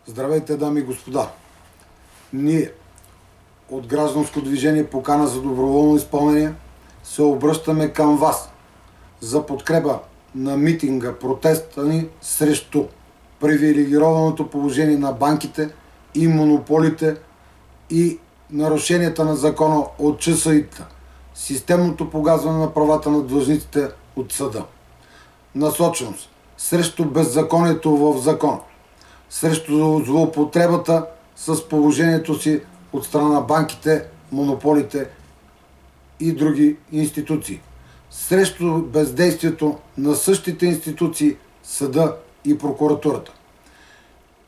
Здравейте, дами и господа! Ние от Гражданско движение Покана за доброволно изпълнение се обръщаме към вас за подкрепа на митинга, протеста ни срещу привилегированото положение на банките и монополите и нарушенията на закона от ЧСИ-та, системното погазване на правата на длъжниците от съда, насоченост срещу беззаконието в закона, срещу злоупотребата с положението си от страна на банките, монополите и други институции, срещу бездействието на същите институции, съда и прокуратурата.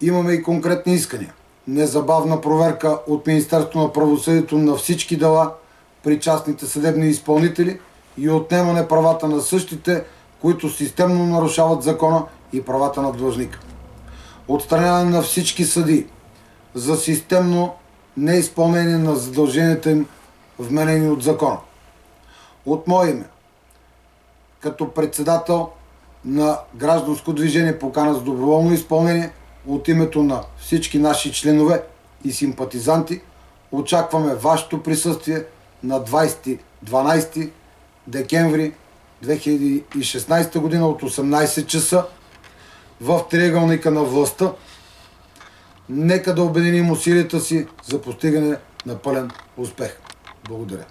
Имаме и конкретни искания. Незабавна проверка от Министерството на правосъдието на всички дела при частните съдебни изпълнители и отнемане правата на същите, които системно нарушават закона и правата на длъжника. Отстраняване на всички съдии за системно неизпълнение на задълженията им, вменени от закона. От мое име, като председател на Гражданско движение Покана за доброволно изпълнение, от името на всички наши членове и симпатизанти, очакваме вашето присъствие на 20-12 декември 2016 година от 18 часа в триъгълника на властта. Нека да обединим усилията си за постигане на пълен успех. Благодаря.